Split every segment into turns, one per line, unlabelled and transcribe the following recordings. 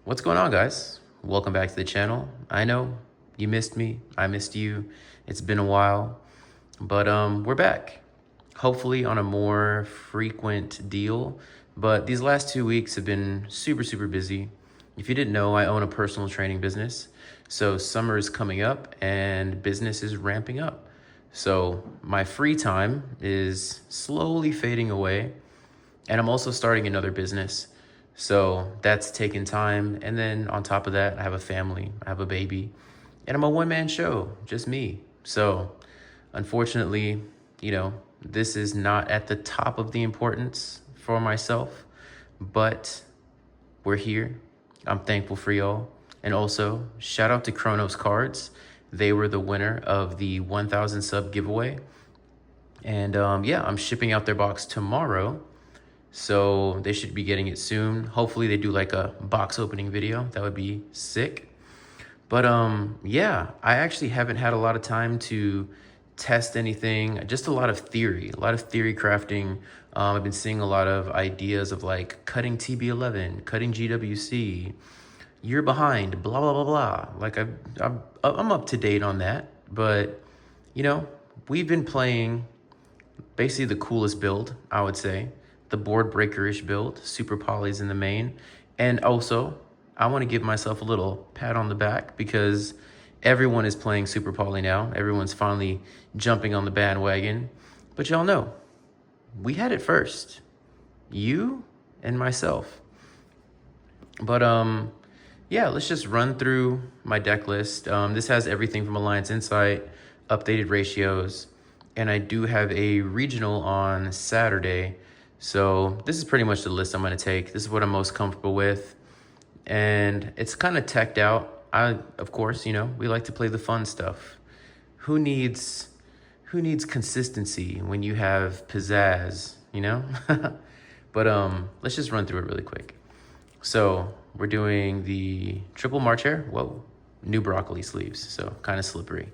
What's going on, guys? Welcome back to the channel. I know you missed me. I missed you. It's been a while, but we're back. Hopefully on a more frequent deal. But these last 2 weeks have been super busy. If you didn't know, I own a personal training business. So summer is coming up and business is ramping up. So my free time is slowly fading away. And I'm also starting another business. So that's taking time. And then on top of that, I have a family, I have a baby, and I'm a one-man show, just me. So unfortunately, this is not at the top of the importance for myself, but we're here. I'm thankful for y'all. And also, shout out to Kronos Cards. They were the winner of the 1,000 sub giveaway. And yeah, I'm shipping out their box tomorrow. So they should be getting it soon. Hopefully they do like a box opening video. That would be sick. But yeah, I actually haven't had a lot of time to test anything. Just a lot of theory crafting. I've been seeing a lot of ideas of like cutting TB11, cutting GWC. You're behind, blah blah blah blah. Like I'm up to date on that. But we've been playing basically the coolest build, I would say. The board breaker-ish build, super polys in the main. And also, I want to give myself a little pat on the back because everyone is playing super poly now. Everyone's finally jumping on the bandwagon. But y'all know, we had it first. You and myself. But yeah, let's just run through my deck list. This has everything from Alliance Insight, updated ratios, and I do have a regional on Saturday. So this is pretty much the list I'm going to take. This is what I'm most comfortable with. And it's kind of teched out. Of course, we like to play the fun stuff. Who needs consistency when you have pizzazz, But let's just run through it really quick. So we're doing the triple March Hare. Whoa, new broccoli sleeves, so kind of slippery.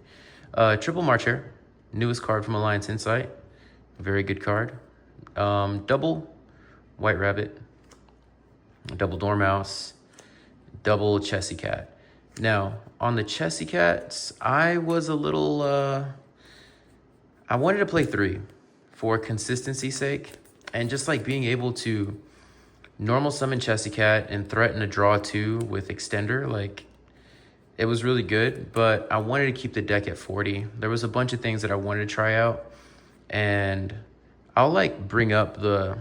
Triple March Hare, newest card from Alliance Insight. Very good card. Double White Rabbit, double Dormouse, double Chessy Cat. Now, on the Chessy Cats, I was a little, I wanted to play 3 for consistency's sake, and just like being able to normal summon Chessy Cat and threaten a draw 2 with Extender, like, it was really good, but I wanted to keep the deck at 40. There was a bunch of things that I wanted to try out, and I'll like bring up the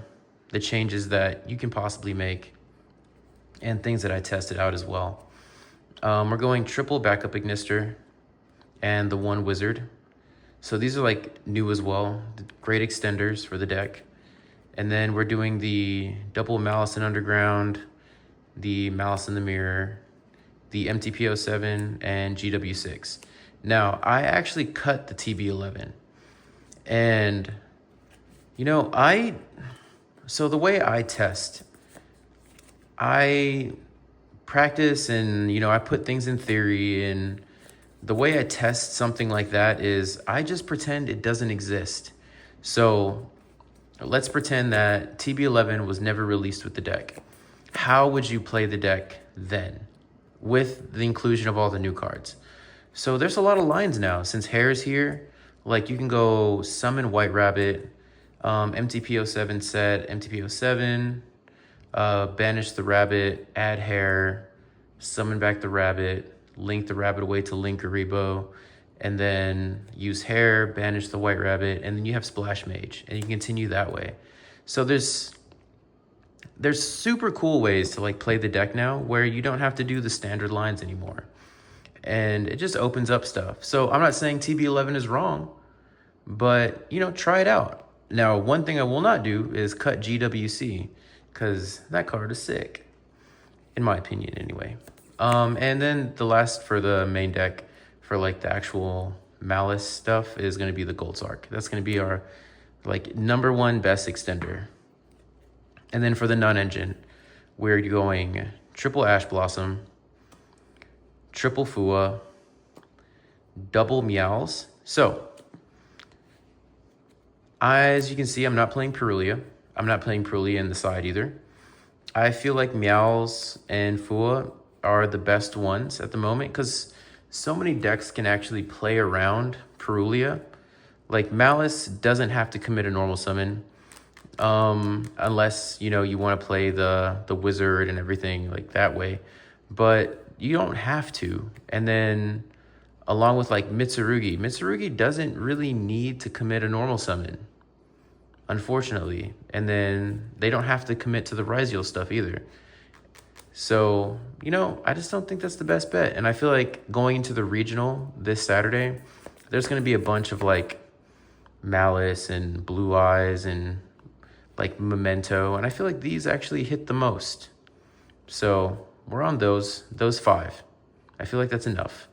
changes that you can possibly make and things that I tested out as well. We're going triple backup Ignister and the 1 Wizard. So these are like new as well, great extenders for the deck. And then we're doing the double Maliss in Underground, the Maliss in the Mirror, the MTP07 and GW6. Now, I actually cut the TB11 and so the way I test, I practice and, I put things in theory, and the way I test something like that is I just pretend it doesn't exist. So let's pretend that TB11 was never released with the deck. How would you play the deck then with the inclusion of all the new cards? So there's a lot of lines now. Since Hare's here, like you can go summon White Rabbit, MTP07 set, MTP07, banish the rabbit, add Hare, summon back the rabbit, link the rabbit away to link Aribo, and then use Hare, banish the White Rabbit, and then you have Splash Mage, and you can continue that way. So there's super cool ways to like play the deck now where you don't have to do the standard lines anymore. And it just opens up stuff. So I'm not saying TB11 is wrong, but try it out. Now, one thing I will not do is cut GWC, because that card is sick, in my opinion anyway. And then the last for the main deck, for like the actual Maliss stuff, is going to be the Gold Sark. That's going to be our like #1 best extender. And then for the non-engine, we're going triple Ash Blossom, triple Fua, double Meows. So as you can see, I'm not playing Perulia. I'm not playing Perulia in the side either. I feel like Meows and Fua are the best ones at the moment, because so many decks can actually play around Perulia. Like Malice doesn't have to commit a normal summon, unless, you know, you want to play the wizard and everything like that way, but you don't have to. And then along with like Mitsurugi doesn't really need to commit a normal summon, unfortunately. And then they don't have to commit to the Ryziel stuff either. So, you know, I just don't think that's the best bet. And I feel like going into the regional this Saturday, there's going to be a bunch of like Malice and Blue Eyes and like Memento. And I feel like these actually hit the most. So we're on those 5. I feel like that's enough.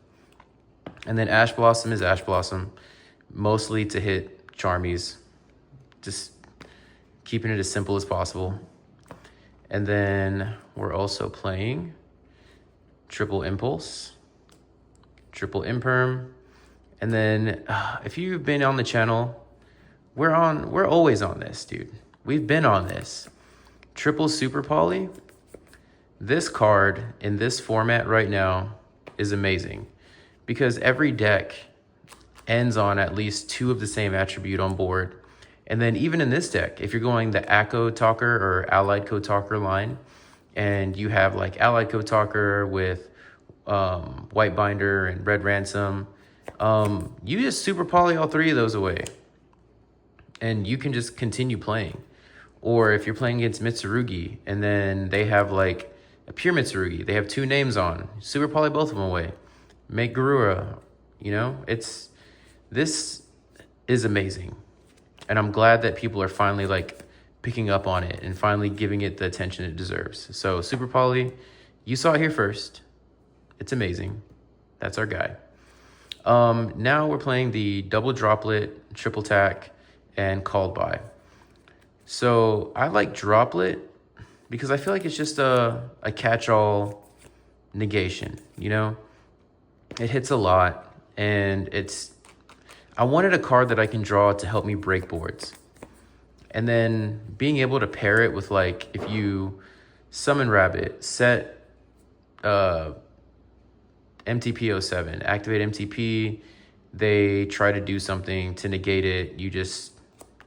And then Ash Blossom is Ash Blossom, mostly to hit Charmies. Just keeping it as simple as possible. And then we're also playing Triple Impulse, Triple Imperm. And then if you've been on the channel, we're always on this, dude. We've been on this. Triple Super Poly. This card in this format right now is amazing, because every deck ends on at least 2 of the same attribute on board. And then even in this deck, if you're going the ACO Talker or Allied Code Talker line, and you have like Allied Code Talker with White Binder and Red Ransom, you just super poly all 3 of those away. And you can just continue playing. Or if you're playing against Mitsurugi, and then they have like a pure Mitsurugi, they have 2 names on, super poly both of them away. Make Garura, you know, this is amazing. And I'm glad that people are finally like picking up on it and finally giving it the attention it deserves. So Super Poly, you saw it here first. It's amazing. That's our guy. Now we're playing the double droplet, triple tack, and called by. So I like droplet because I feel like it's just a catch-all negation, you know? It hits a lot, and I wanted a card that I can draw to help me break boards. And then being able to pair it with, like, if you summon Rabbit, set MTP07, activate MTP, they try to do something to negate it, you just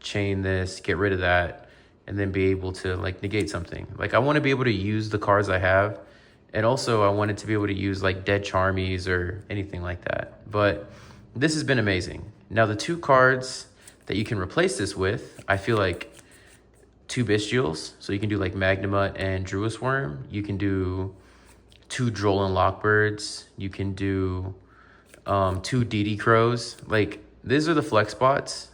chain this, get rid of that, and then be able to, like, negate something. Like, I want to be able to use the cards I have, and also I wanted to be able to use, like, Dead Charmies or anything like that. But this has been amazing. Now, the 2 cards that you can replace this with, I feel like 2 Bestials. So you can do like Magnamut and Druis Worm. You can do 2 Droll and Lockbirds. You can do 2 DD Crows. Like, these are the flex spots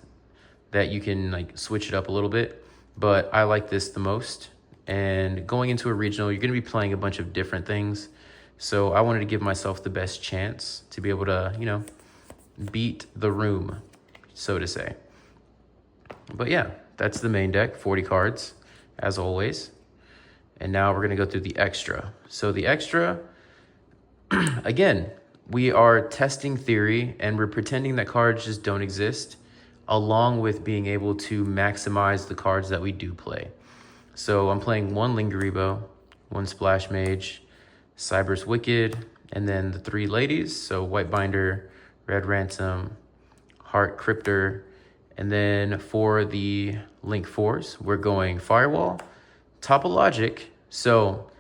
that you can like switch it up a little bit. But I like this the most. And going into a regional, you're going to be playing a bunch of different things. So I wanted to give myself the best chance to be able to, you know, beat the room, so to say. But yeah, that's the main deck, 40 cards, as always. And now we're going to go through the extra. So the extra, again, we are testing theory, and we're pretending that cards just don't exist, along with being able to maximize the cards that we do play. So I'm playing 1 Lingaribo, 1 Splash Mage, Cyber's Wicked, and then the 3 ladies. So White Binder, Red Ransom, Heart Cryptor, and then for the Link 4s, we're going Firewall, Topologic. So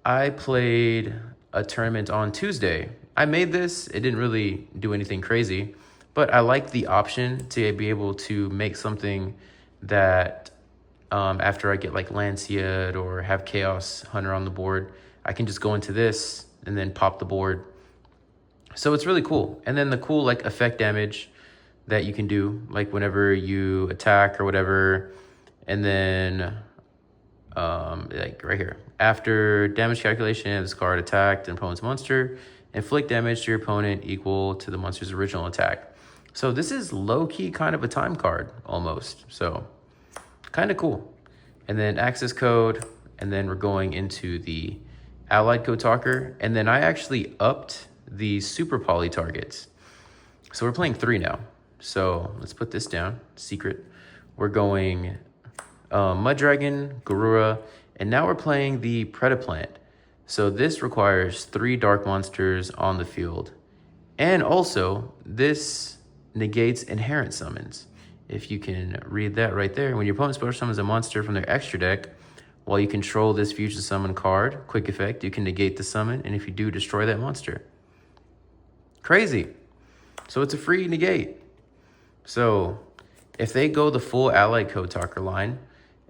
I played a tournament on Tuesday. I made this, it didn't really do anything crazy, but I like the option to be able to make something that after I get like Lancia or have Chaos Hunter on the board, I can just go into this and then pop the board. So it's really cool. And then the cool like effect damage that you can do, like whenever you attack or whatever, and then like right here, after damage calculation, this card attacked an opponent's monster, inflict damage to your opponent equal to the monster's original attack. So this is low-key kind of a time card almost, so kind of cool. And then access code, and then we're going into the Allied Code Talker, and then I actually upped the super poly targets. So we're playing 3 now. So let's put this down, secret. We're going Mud Dragon, Garura, and now we're playing the Predaplant. So this requires 3 dark monsters on the field. And also, this negates inherent summons. If you can read that right there. When your opponent special summons a monster from their extra deck, while you control this fusion summon card, quick effect, you can negate the summon, and if you do, destroy that monster. Crazy. So it's a free negate. So if they go the full Allied Code Talker line,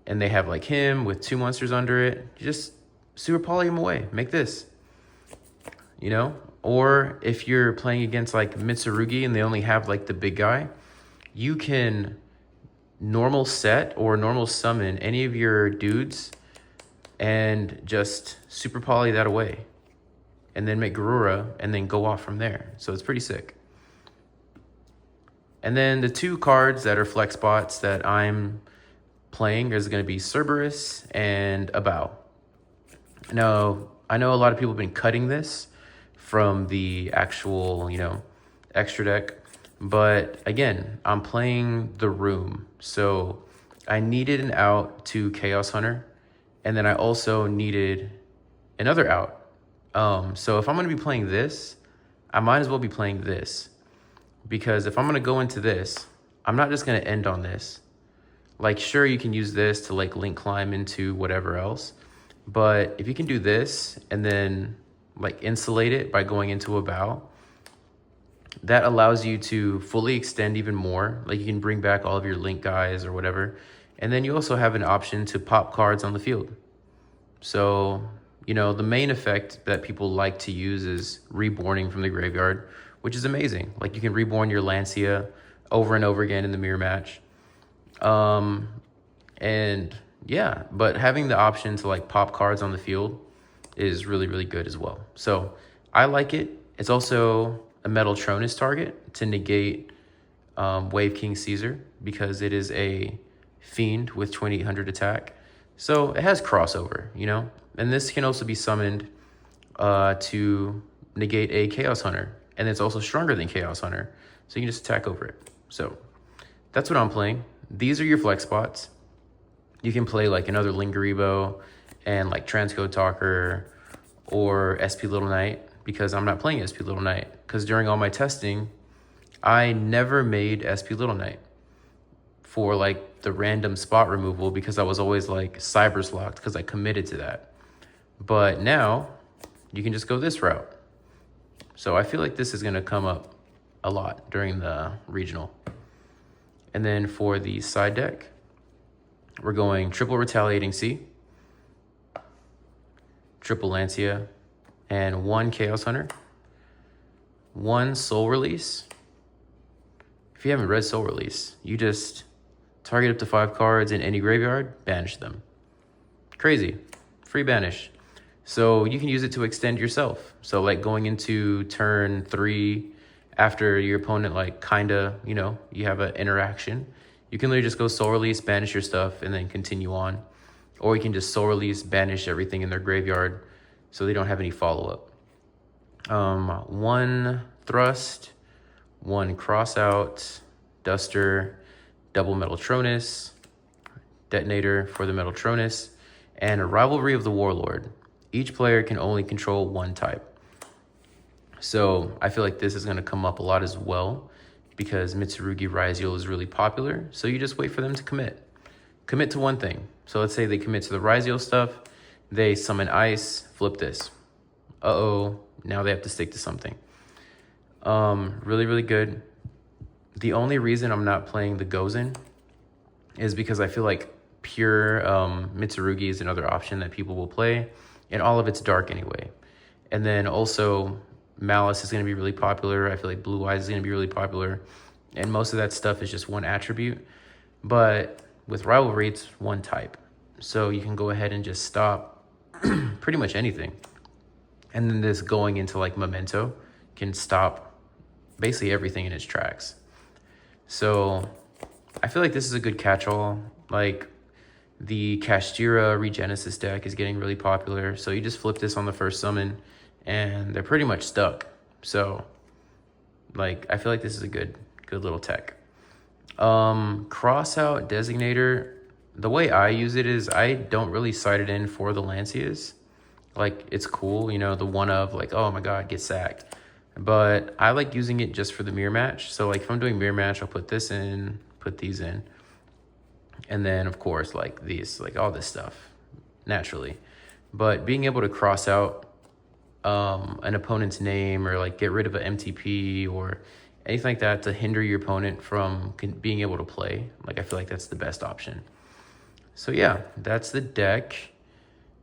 and they have like him with 2 monsters under it, you just super poly him away. Make this, you know? Or if you're playing against like Mitsurugi and they only have like the big guy, you can normal set or normal summon any of your dudes and just super poly that away. And then make Garura and then go off from there. So it's pretty sick. And then the 2 cards that are flex spots that I'm playing is going to be Cerberus and Abao. Now, I know a lot of people have been cutting this from the actual, extra deck. But again, I'm playing the room. So I needed an out to Chaos Hunter. And then I also needed another out. So if I'm going to be playing this, I might as well be playing this. Because if I'm going to go into this, I'm not just going to end on this. Like, sure, you can use this to like link climb into whatever else. But if you can do this and then like insulate it by going into a bow, that allows you to fully extend even more. Like you can bring back all of your link guys or whatever. And then you also have an option to pop cards on the field. So, the main effect that people like to use is reborning from the graveyard, which is amazing. Like you can reborn your Lancia over and over again in the mirror match. And yeah, but having the option to like pop cards on the field is really, really good as well. So I like it. It's also a Metal Tronus target to negate Wave King Caesar because it is a fiend with 2800 attack. So it has crossover, and this can also be summoned to negate a Chaos Hunter, and it's also stronger than Chaos Hunter, so you can just attack over it. So that's what I'm playing. These are your flex spots. You can play like another Lingaribo and like Transcode Talker or SP Little Knight, because I'm not playing SP Little Knight, because during all my testing, I never made SP Little Knight for like the random spot removal because I was always like Cybers locked because I committed to that. But now you can just go this route. So I feel like this is going to come up a lot during the regional. And then for the side deck, we're going triple Retaliating Sea, triple Lancia, and 1 Chaos Hunter, 1 Soul Release. If you haven't read Soul Release, you just target up to 5 cards in any graveyard, banish them. Crazy. Free banish. So you can use it to extend yourself. So like going into turn 3 after your opponent like kinda, you have an interaction, you can literally just go Soul Release, banish your stuff, and then continue on. Or you can just Soul Release, banish everything in their graveyard so they don't have any follow-up. 1 Thrust, 1 Cross Out, Duster, double Metal Tronus, Detonator for the Metal Tronus, and a Rivalry of the Warlord. Each player can only control 1 type. So I feel like this is going to come up a lot as well because Mitsurugi Ryzeal is really popular. So you just wait for them to commit. Commit to one thing. So let's say they commit to the Ryzeal stuff. They summon Ice, flip this. Uh-oh, now they have to stick to something. Really, really good. The only reason I'm not playing the Gozen is because I feel like pure Mitsurugi is another option that people will play. And all of it's dark anyway. And then also Maliss is going to be really popular. I feel like Blue Eyes is going to be really popular. And most of that stuff is just one attribute. But with Rivalry, it's 1 type. So you can go ahead and just stop pretty much anything. And then this going into like Memento can stop basically everything in its tracks. So I feel like this is a good catch-all. Like the Kashtira Regenesis deck is getting really popular. So you just flip this on the first summon and they're pretty much stuck. So like I feel like this is a good little tech. Cross out Designator, the way I use it is I don't really sight it in for the Lancias. Like, it's cool, you know, the one of like, oh my God, get sacked. But I like using it just for the mirror match. So like if I'm doing mirror match, I'll put this in, put these in. And then of course, like these, like all this stuff naturally. But being able to cross out an opponent's name or like get rid of an MTP or anything like that to hinder your opponent from being able to play, like I feel like that's the best option. So yeah, that's the deck.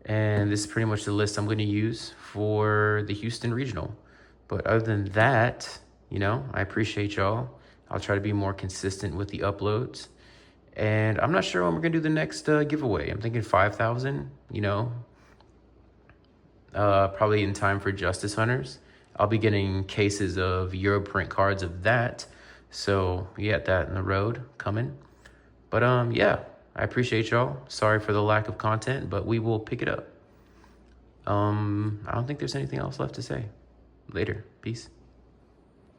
And this is pretty much the list I'm going to use for the Houston Regional. But other than that, you know, I appreciate y'all. I'll try to be more consistent with the uploads. And I'm not sure when we're going to do the next giveaway. I'm thinking 5,000, you know, probably in time for Justice Hunters. I'll be getting cases of Euro print cards of that. So we got that in the road coming. But yeah, I appreciate y'all. Sorry for the lack of content, but we will pick it up. I don't think there's anything else left to say. Later. Peace.